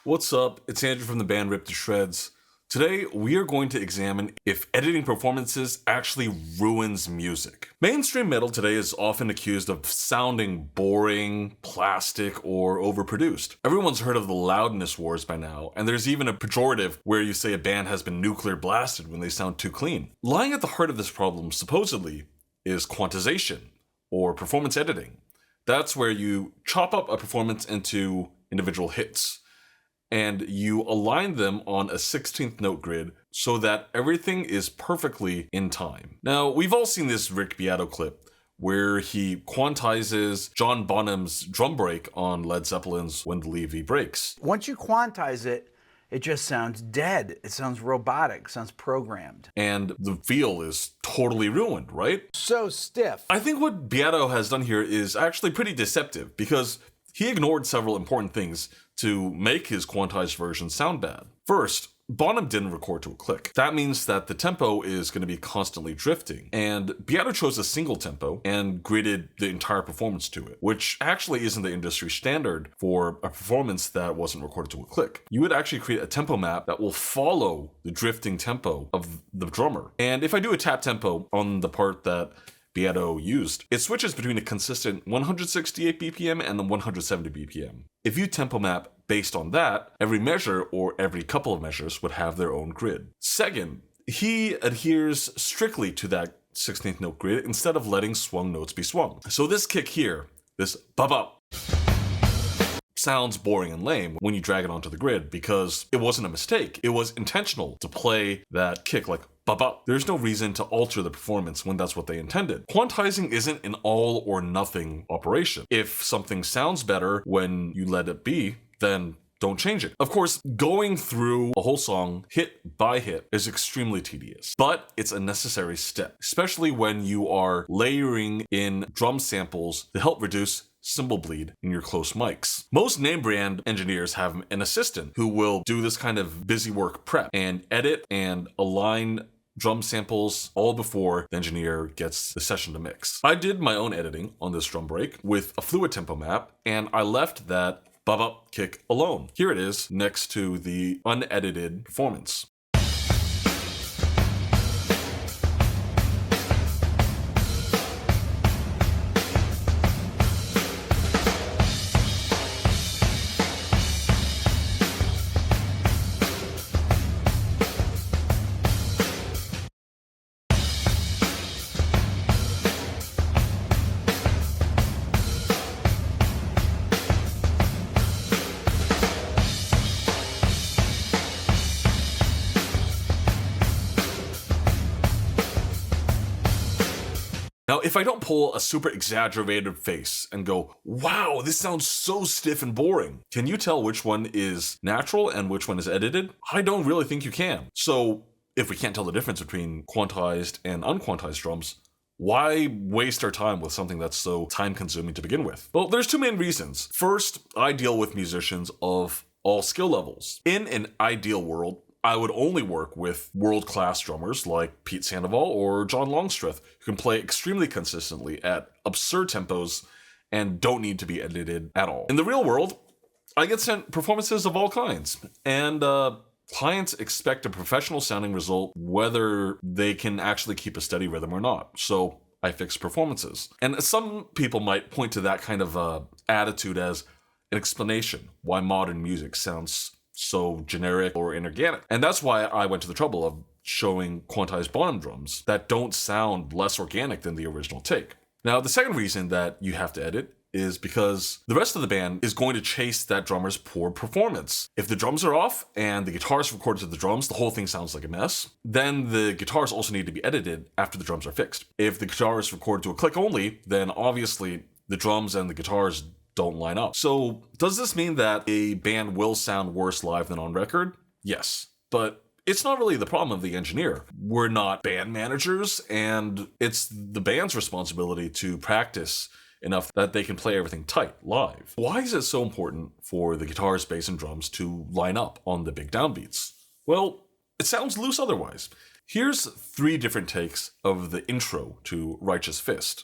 What's up? It's Andrew from the band Ripped to Shreds. Today, we are going to examine if editing performances actually ruins music. Mainstream metal today is often accused of sounding boring, plastic, or overproduced. Everyone's heard of the loudness wars by now, and there's even a pejorative where you say a band has been nuclear blasted when they sound too clean. Lying at the heart of this problem, supposedly, is quantization, or performance editing. That's where you chop up a performance into individual hits, and you align them on a 16th note grid so that everything is perfectly in time. Now, we've all seen this Rick Beato clip where he quantizes John Bonham's drum break on Led Zeppelin's When the Levee Breaks. Once you quantize it, it just sounds dead. It sounds robotic, sounds programmed. And the feel is totally ruined, right? So stiff. I think what Beato has done here is actually pretty deceptive because he ignored several important things to make his quantized version sound bad. First, Bonham didn't record to a click. That means that the tempo is going to be constantly drifting, and Beato chose a single tempo and gridded the entire performance to it, which actually isn't the industry standard for a performance that wasn't recorded to a click. You would actually create a tempo map that will follow the drifting tempo of the drummer. And if I do a tap tempo on the part that Beato used, it switches between a consistent 168 BPM and 170 BPM. If you tempo map based on that, every measure or every couple of measures would have their own grid. Second, he adheres strictly to that 16th note grid instead of letting swung notes be swung. So this kick here, this ba-ba, sounds boring and lame when you drag it onto the grid because it wasn't a mistake. It was intentional to play that kick like ba-ba. There's no reason to alter the performance when that's what they intended. Quantizing isn't an all or nothing operation. If something sounds better when you let it be, then don't change it. Of course, going through a whole song hit by hit is extremely tedious, but it's a necessary step, especially when you are layering in drum samples to help reduce cymbal bleed in your close mics. Most name brand engineers have an assistant who will do this kind of busy work prep and edit and align drum samples all before the engineer gets the session to mix. I did my own editing on this drum break with a fluid tempo map, and I left that ba-ba kick alone. Here it is next to the unedited performance. Now, if I don't pull a super exaggerated face and go, wow, this sounds so stiff and boring, can you tell which one is natural and which one is edited? I don't really think you can. So if we can't tell the difference between quantized and unquantized drums, why waste our time with something that's so time-consuming to begin with? Well, there's two main reasons. First, I deal with musicians of all skill levels. In an ideal world, I would only work with world-class drummers like Pete Sandoval or John Longstreth, who can play extremely consistently at absurd tempos and don't need to be edited at all. In the real world, I get sent performances of all kinds, and clients expect a professional sounding result whether they can actually keep a steady rhythm or not. So I fix performances. And some people might point to that kind of attitude as an explanation why modern music sounds so generic or inorganic. And that's why I went to the trouble of showing quantized bottom drums that don't sound less organic than the original take. Now, the second reason that you have to edit is because the rest of the band is going to chase that drummer's poor performance. If the drums are off and the guitar's recorded to the drums, the whole thing sounds like a mess. Then the guitars also need to be edited after the drums are fixed. If the guitar is recorded to a click only, then obviously the drums and the guitars don't line up. So does this mean that a band will sound worse live than on record? Yes, but it's not really the problem of the engineer. We're not band managers, and it's the band's responsibility to practice enough that they can play everything tight live. Why is it so important for the guitars, bass, and drums to line up on the big downbeats? Well, it sounds loose otherwise. Here's 3 different takes of the intro to Righteous Fist.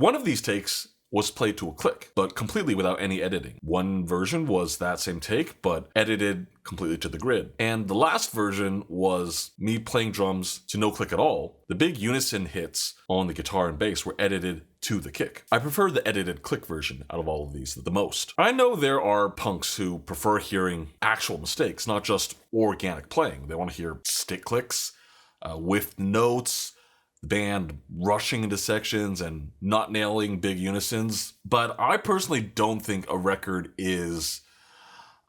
one of these takes was played to a click, but completely without any editing. One version was that same take, but edited completely to the grid. And the last version was me playing drums to no click at all. The big unison hits on the guitar and bass were edited to the kick. I prefer the edited click version out of all of these the most. I know there are punks who prefer hearing actual mistakes, not just organic playing. They want to hear stick clicks, whiffed notes, the band rushing into sections and not nailing big unisons. But I personally don't think a record is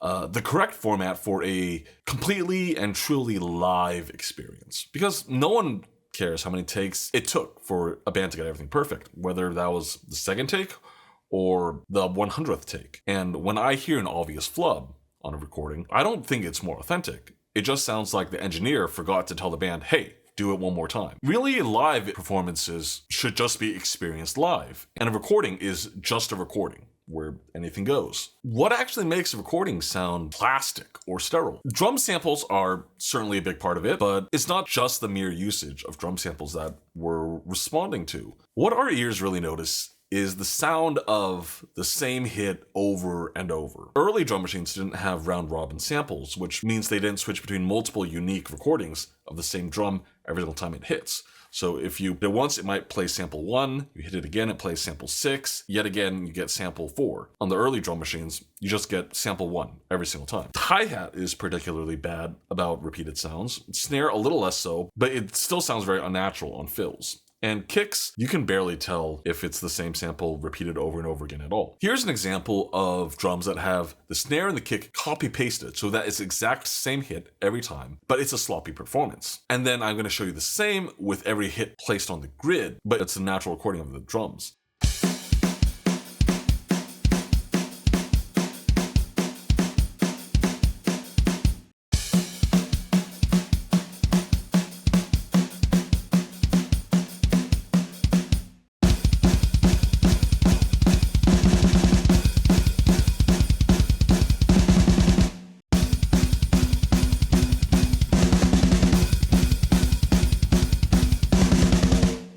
the correct format for a completely and truly live experience. Because no one cares how many takes it took for a band to get everything perfect, whether that was the second take or the 100th take. And when I hear an obvious flub on a recording, I don't think it's more authentic. It just sounds like the engineer forgot to tell the band, hey, do it one more time. Really, live performances should just be experienced live, and a recording is just a recording where anything goes. What actually makes a recording sound plastic or sterile? Drum samples are certainly a big part of it, but it's not just the mere usage of drum samples that we're responding to. What our ears really notice is the sound of the same hit over and over. Early drum machines didn't have round robin samples, which means they didn't switch between multiple unique recordings of the same drum every single time it hits. So if you hit it once, it might play sample 1, you hit it again, it plays sample 6, yet again, you get sample 4. On the early drum machines, you just get sample 1 every single time. The hi-hat is particularly bad about repeated sounds. Snare a little less so, but it still sounds very unnatural on fills. And kicks, you can barely tell if it's the same sample repeated over and over again at all. Here's an example of drums that have the snare and the kick copy-pasted so that it's exact same hit every time, but it's a sloppy performance. And then I'm going to show you the same with every hit placed on the grid, but it's a natural recording of the drums.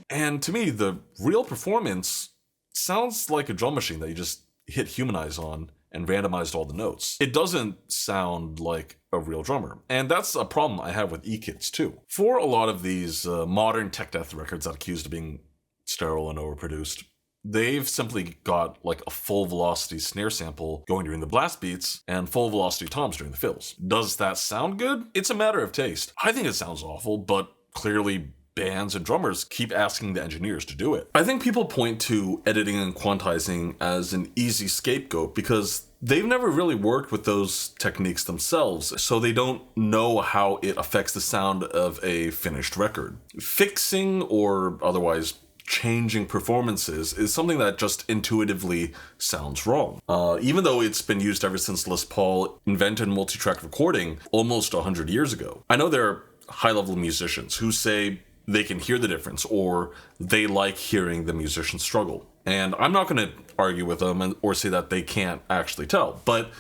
And to me, the real performance sounds like a drum machine that you just hit humanize on and randomized all the notes. It doesn't sound like a real drummer. And that's a problem I have with E-kits too. For a lot of these modern tech death records that are accused of being sterile and overproduced, they've simply got like a full velocity snare sample going during the blast beats and full velocity toms during the fills. Does that sound good? It's a matter of taste. I think it sounds awful, but clearly bands and drummers keep asking the engineers to do it. I think people point to editing and quantizing as an easy scapegoat because they've never really worked with those techniques themselves, so they don't know how it affects the sound of a finished record. Fixing or otherwise changing performances is something that just intuitively sounds wrong. Even though it's been used ever since Les Paul invented multi-track recording almost 100 years ago. I know there are high-level musicians who say they can hear the difference or they like hearing the musician struggle. And I'm not going to argue with them or say that they can't actually tell, but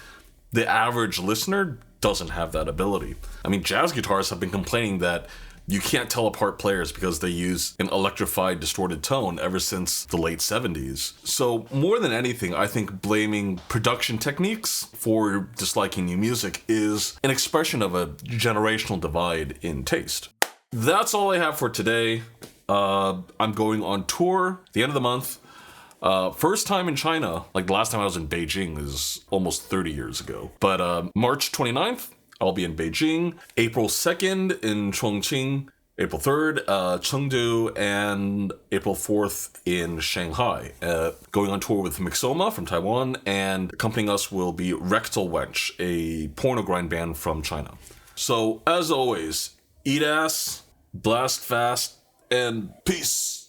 the average listener doesn't have that ability. I mean, jazz guitarists have been complaining that you can't tell apart players because they use an electrified, distorted tone ever since the late 70s. So more than anything, I think blaming production techniques for disliking new music is an expression of a generational divide in taste. That's all I have for today. I'm going on tour at the end of the month. First time in China, like the last time I was in Beijing is almost 30 years ago. But March 29th, I'll be in Beijing. April 2nd in Chongqing. April 3rd, Chengdu, and April 4th in Shanghai. Going on tour with MYXOMA from Taiwan, and accompanying us will be RECTAL WENCH, a porno grind band from China. So, as always, eat ass, blast fast, and peace!